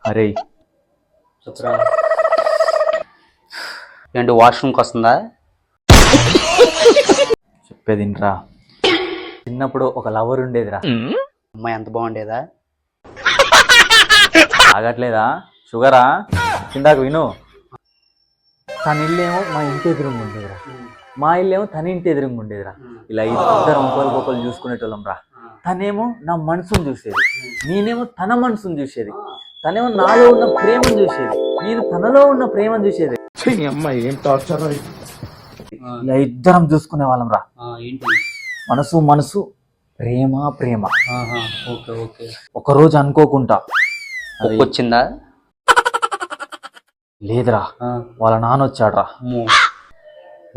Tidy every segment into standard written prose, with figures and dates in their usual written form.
అరే చెప్పురా. ఏంటి వాష్రూమ్కి వస్తుందా? చెప్పేదింట్రా. చిన్నప్పుడు ఒక లవర్ ఉండేదిరా. అమ్మాయి ఎంత బాగుండేదా? ఆగట్లేదా? షుగరా? ఇందాక విను. తన ఇల్లేమో మా ఇంటి ఎదురుగా ఉండేదిరా, మా ఇల్లేమో తన ఇంటి ఎదురుగా ఉండేదిరా. ఇలా ఇద్దరం ఒకరికొకరు చూసుకునేటోళ్ళం రా. తనేమో నా మనసును చూసేది, నేనేమో తన మనసును చూసేది. తనేమో నాలో ఉన్న ప్రేమను చూసేది, నేను తనలో ఉన్న ప్రేమను చూసేది. ఇలా ఇద్దరం చూసుకునే వాళ్ళం రా. ఏంటి మనసు మనసు, ప్రేమ ప్రేమ. Okay okay. ఒకరోజు అనుకోకుండా వచ్చిందా? లేదురా, వాళ్ళ నాన్న వచ్చాడ్రా.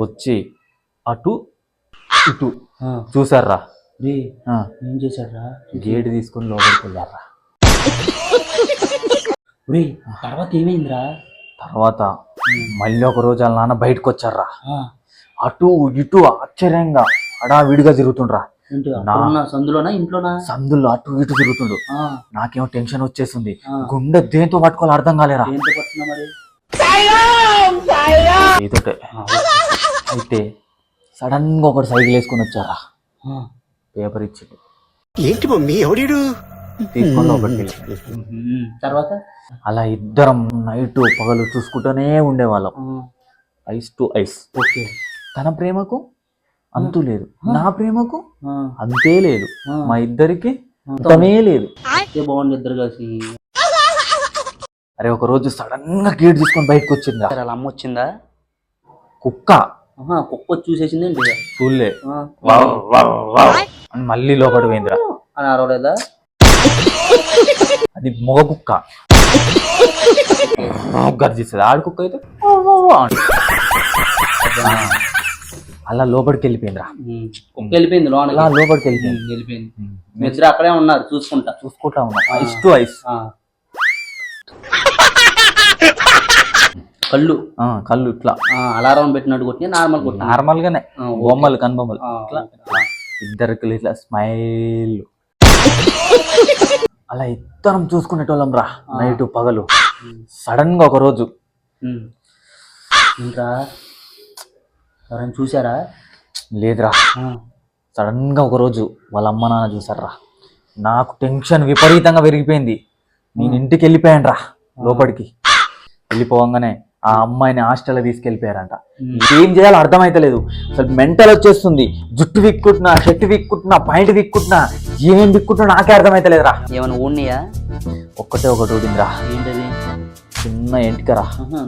వచ్చి అటు ఇటు చూసారా. ఏం చేశాడ్రా? గేటు తీసుకొని లోపలికి వెళ్ళారా. తర్వాత ఏమైందిరా? తర్వాత మళ్ళీ ఒక రోజు వాళ్ళ నాన్న బయటకు వచ్చారా. అటు ఇటు ఆశ్చర్యంగా విడిగా తిరుగుతుండ్రా. సందులోనా ఇంట్లోనా? సందుల్లో అటు ఇటు తిరుగుతుండు. నాకేమో టెన్షన్ వచ్చేసింది, గుండె దేంతో పట్టుకోవాలి అర్థం కాలేరా. ఏదోటే అయితే సడన్ గా ఒకటి సైకిల్ వేసుకొని వచ్చారా. పేపర్ ఇచ్చిండు. ఏంటి మమ్మీ ఎవడీడు తీసుకొని ఒకటి. తర్వాత అలా ఇద్దరం నైట్ పగలు చూసుకుంటూనే ఉండేవాళ్ళం, ఐస్ టు ఐస్. ఓకే. తన ప్రేమకు అంతు లేదు, నా ప్రేమకు అంతే లేదు, మా ఇద్దరికి అంతమే లేదు. బాగుంది ఇద్దరు కలిసి. అరే ఒక రోజు సడన్ గా గేట్ తీసుకొని బయటకు వచ్చిందా. వాళ్ళ అమ్మ వచ్చిందా? కుక్క కుక్క వచ్చి చూసేసింది ఏంటి? చూడలే అని మళ్ళీ లోపడి పోయిందిరా. అని అరవలేదా? అది మొగ కుక్క గర్జిస్తుంది, ఆడి కుక్క అయితే అలా లోపలికి వెళ్ళిపోయిందిరా. కుక్క వెళ్ళిపోయింది లోన. అలా లోపలికి వెళ్ళిపోయింది. మీ ఇద్దరు అక్కడే ఉన్నారు చూసుకుంటా ఉన్నా, ఐస్ టు ఐస్. కళ్ళు కళ్ళు ఇట్లా అలారం పెట్టినట్టు కొట్టి నార్మల్ గానే బొమ్మలు కనుబొమ్మలు ఇద్దరికి ఇట్లా స్మైల్. అలా ఇద్దరం చూసుకునేటోళ్ళం రా నైట్ పగలు. సడన్ గా ఒక రోజు ఇంకా ఎవరైనా చూసారా? లేదురా. సడన్ గా ఒక రోజు వాళ్ళ అమ్మ నాన్న చూసారా. నాకు టెన్షన్ విపరీతంగా పెరిగిపోయింది. నేను ఇంటికి వెళ్ళిపోయాను రా. లోపలికి వెళ్ళిపోగానే ఆ అమ్మాయిని హాస్టల్లో తీసుకెళ్ళిపోయారంట. ఏం చేయాలో అర్థమైతలేదు, అసలు మెంటల్ వచ్చేస్తుంది. జుట్టు విక్కుంటున్నా, షర్ట్ విక్కుంటున్నా, పాయింట్ విక్కుంటున్నా, ఏం విక్కుంటున్నా నాకే అర్థమైతలేదురా. ఏమైనా ఊడినాయా? ఒక్కటే ఒకటి ఊడిందిరా. ఏంటది? చిన్న ఎంటికరా.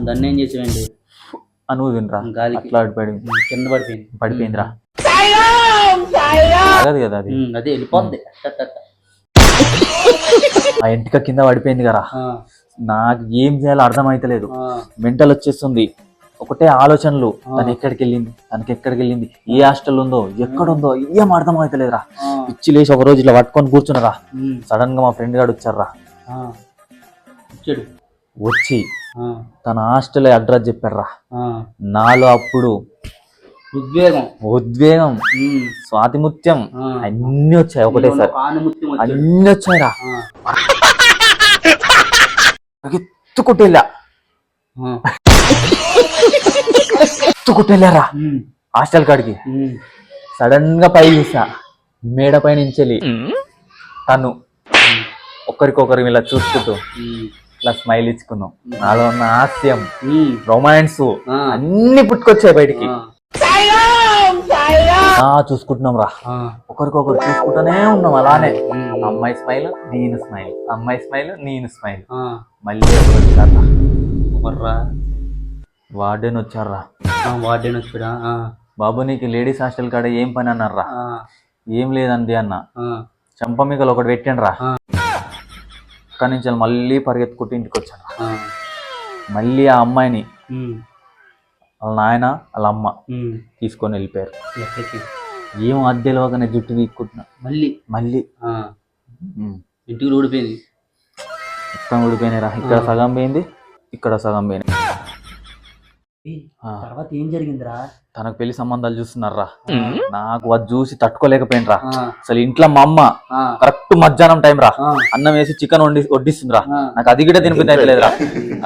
దాన్ని ఏం చేసావండి? అనుదినరా అట్లా కింద పడిపోయిందిరా. అగదు కదా అది, అదే వెళ్ళిపోద్ది. ఆ ఎంటిక కింద పడిపోయింది కదా. నాకు ఏం చేయాలో అర్థమైతలేదు, మెంటల్ వచ్చేస్తుంది. ఒకటే ఆలోచనలు, తను ఎక్కడికి వెళ్ళింది, ఏ హాస్టల్ ఉందో, ఎక్కడుందో ఏం అర్థం అవుతలేదురా. పిచ్చి లేచి ఒక రోజు ఇట్లా పట్టుకొని కూర్చున్నారా. సడన్ గా మా ఫ్రెండ్ గారు వచ్చారా. వచ్చి తన హాస్టల్ అడ్రస్ చెప్పారా. నాలో అప్పుడు ఉద్వేగం స్వాతిముత్యం అన్ని వచ్చాయి ఒకటేసారి. అన్ని వచ్చాయిరా. ఎత్తుకుట్టెళ్ళారా హాస్టల్ కాడికి. సడన్ గా పై చూసా, మేడ పై నుంచి తను ఒకరికొకరు ఇలా చూసుకుంటూ ఇట్లా స్మైల్ ఇచ్చుకున్నాం. నాలో ఉన్న హాస్యం, రొమాన్స్ అన్ని పుట్టుకొచ్చాయి బయటికి. చూసుకుంటున్నాం రా, ఒకరికొకరు చూసుకుంటూనే ఉన్నాం అలానే. అమ్మాయి స్మైల్, నేను స్మైల్, అమ్మాయి స్మైల్, నేను స్మైల్. మళ్ళీ ఒకరు వచ్చారా, వార్డెన్ వచ్చారా. వార్డెన్ వచ్చాడా? బాబు నీకు లేడీస్ హాస్టల్ కాడ ఏం పని అన్నారా. ఏం లేదండి అన్న. చంపమికలు ఒకటి పెట్టండి రా. అక్కడి నుంచి మళ్ళీ పరిగెత్తుకుంటూ ఇంటికి వచ్చాను. మళ్ళీ ఆ అమ్మాయిని వాళ్ళ నాయన వాళ్ళ అమ్మ తీసుకొని వెళ్ళిపోయారు. ఏం అద్దెలోగానే జుట్టు వీక్కుంటున్నా. మళ్ళీ ఇంటికి ఊడిపోయింది, మొత్తం ఊడిపోయినాయి రా. ఇక్కడ సగం పోయింది, ఇక్కడ సగం పోయింది. తర్వాత ఏం జరిగిందిరా? తనకు పెళ్లి సంబంధాలు చూస్తున్నారా, నాకు అది చూసి తట్టుకోలేకపోయినరా. ఆ, అసలు ఇంట్లో మా అమ్మ ఆ, కరెక్ట్ మధ్యాహ్నం టైం రా ఆ, అన్నం వేసి చికెన్ వడ్డిస్తుందిరా. ఆ. నాకు అది కూడా తినిపించలేదురా.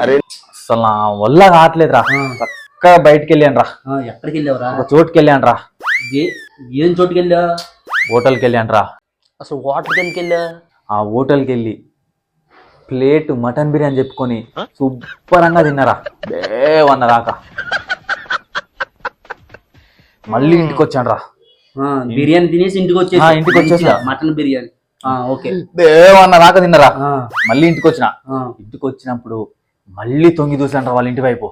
అరే అసలు నా వల్ల కావట్లేదురా. ఆ. చక్కగా బయటికి వెళ్ళాను రా, ఆ, ఎక్కడికి వెళ్ళావురా? ఒక చోటుకి వెళ్ళాను రా, ఏం చోటుకి వెళ్ళా? హోటల్కి వెళ్ళాను రా. అసలు వాటర్కి ఎందుకు వెళ్ళా? ఆ హోటల్కి వెళ్ళి ప్లేట్ మటన్ బిర్యానీ చెప్పుకొని శుభ్రంగా తిన్నారా బేవన్నదాకా. మళ్ళీ ఇంటికి వచ్చాను రా. బిర్యానీ తినేసి ఇంటికి ఆ, ఇంటికి వచ్చేసా. మటన్ బిర్యానీ. ఓకే. బేవన్నదాకా తిన్నారా. ఆ, మళ్ళీ ఇంటికి వచ్చిన. ఆ, ఇంటికి వచ్చినప్పుడు మళ్ళీ తొంగి చూసాను రా వాళ్ళ ఇంటి వైపు.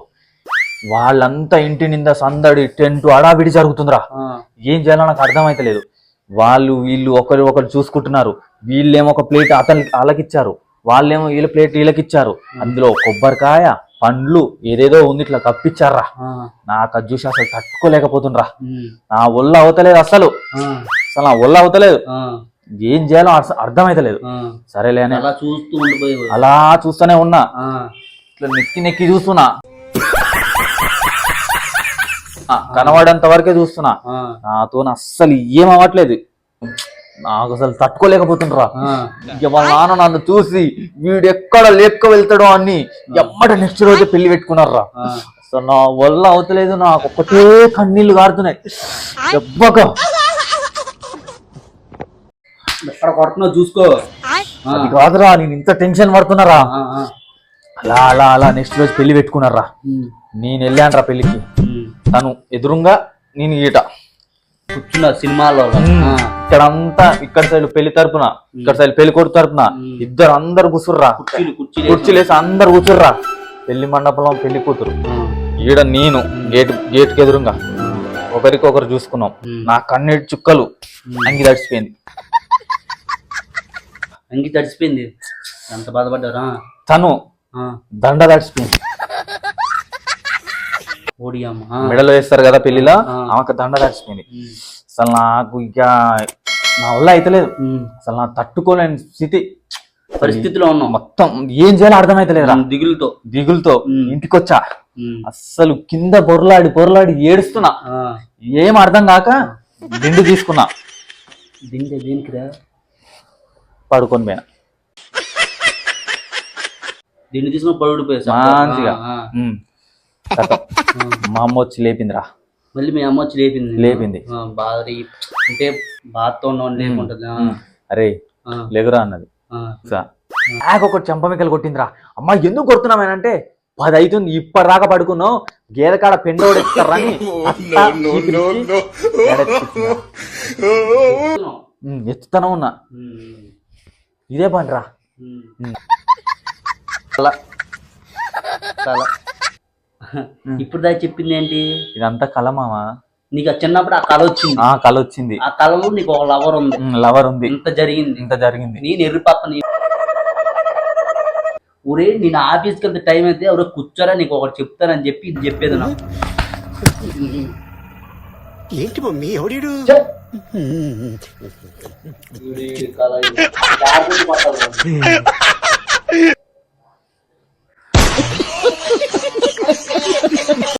వాళ్ళంతా ఇంటి నిండా సందడి, టెంట్ అడావిడి జరుగుతుందిరా. ఆ, ఏం చేయాలో నాకు అర్థమైతలేదు. వాళ్ళు వీళ్ళు ఒకరు చూసుకుంటున్నారు. వీళ్ళేమో ఒక ప్లేట్ వాళ్ళకిచ్చారు, వాళ్ళేమో వీళ్ళ ప్లేట్ వీళ్ళకిచ్చారు. అందులో కొబ్బరికాయ, పండ్లు ఏదేదో ఉంది, ఇట్లా కప్పిచ్చారా. ఆ, నాకు అది చూసి అసలు తట్టుకోలేకపోతుండ్రా. ఉమ్, నా ఒళ్ళు అవతలేదు అసలు. ఆ, అసలు నా ఒళ్ళు అవతలేదు. ఆ, ఏం చేయాలో అర్థమైతలేదు. ఆ. సరేలే అని అలా చూస్తూ ఉండిపోయేవాడు. అలా చూస్తూనే ఉన్నా. ఆ, ఇట్లా నెక్కి నెక్కి చూస్తున్నా. కనబడంత వరకే చూస్తున్నా. ఆ, నాతో అస్సలు ఏం అవ్వట్లేదు. నాకు అసలు తట్టుకోలేకపోతుండ్రా. ఆ, ఇక వాళ్ళ నాన్న నన్ను చూసి వీడు ఎక్కడ లేక్క వెళ్తాడో అని ఎమ్మట నెక్స్ట్ రోజే పెళ్లి పెట్టుకున్నారా. ఆ. అసలు నా వల్ల అవతలేదు. నాకు ఒక్కటే కన్నీళ్లు కారుతున్నాయి దెబ్బగా. ఎక్కడ కొడుతున్నావు చూసుకో. ఆ, అది కాదురా, నేను ఇంత టెన్షన్ పడుతున్నారా. ఆ, ఆ. అలా అలా అలా నెక్స్ట్ రోజు పెళ్లి పెట్టుకున్నారా. ఉమ్, నేను వెళ్ళానురా పెళ్లికి. ఉమ్. తను ఎదురుంగా, నేను ఈట. కూర్చున్నా సినిమాలో. ఆ, ఇక్కడంతా ఇక్కడ సైడ్ పెళ్లి తరపున, ఇక్కడ సైడ్ పెళ్లి కొడుకు తరపున ఇద్దరు అందరు కూర్చుర్రా. కుర్చీలు కుర్చీలేసి అందరు కూర్చుర్రా. పెళ్లి మండపంలో పెళ్లి కూతురు, ఈడ నేను గేట్కి ఎదురుగా. ఒకరికొకరు చూసుకున్నాం. నా కన్నీటి చుక్కలు అంగి తడిచిపోయింది. అంగి తడిసిపోయింది. ఎంత బాధపడ్డారా? తను దండ తడిచిపోయింది. ఓడియమ్మ. మెడలో వేస్తారు కదా పెళ్లిలో, ఆ. ఆమెకు దండ తడిచిపోయింది. అసలు నాకు ఇక నా వల్ల అయితలేదు. అసలు నా తట్టుకోలేని స్థితి పరిస్థితిలో ఉన్నాం. మొత్తం. ఏం చేయాలో అర్థమైతలేదు. దిగులుతో. దిగులుతో ఉమ్. ఇంటికొచ్చా. ఉమ్, అస్సలు కింద పొరలాడి ఏడుస్తున్నా. ఆ. ఏం అర్థం కాక దిండు తీసుకున్నా, దేనికిరా? పడుకొని పోయినా దిండు తీసుకుని పడుడిపోయేసా మంచిగా. కథం. మా అమ్మ వచ్చి లేపిందిరా. మళ్ళీ మీ అమ్మ వచ్చి లేపింది. బాధ అంటే బాధతో ఉన్నవాడిని లేకుంటుంది. అరే లేగురా అన్నది. నాకు ఒకటి చెంపమికలు కొట్టిందిరా. అమ్మా ఎందుకు కొడుతున్నామేనంటే 10 అవుతుంది ఇప్పటిదాకా పడుకున్నావు, గేదె కాడ పెండోడు ఎత్తారని ఎత్తుతూనే ఉన్నా. ఇదే పనిరా. కళ కళ. ఇప్పుడు దాకా చెప్పింది ఏంటి? ఇదంతా కళ మామా. నీకు చిన్నప్పుడు ఆ కళ వచ్చింది. ఆ కళ వచ్చింది. ఆ కళలో నీకు ఒక లవర్ ఉంది. లవర్ ఉంది. ఇంత జరిగింది. నేను ఎర్రి పక్కన ఊరే నేను ఆఫీస్కి వెళ్తే టైం అయితే ఎవరో కూర్చోరా నీకు ఒకటి చెప్తానని చెప్పి ఇది చెప్పేది నాకు. ఏంటి మమ్మీ ఎవడీడు? కళ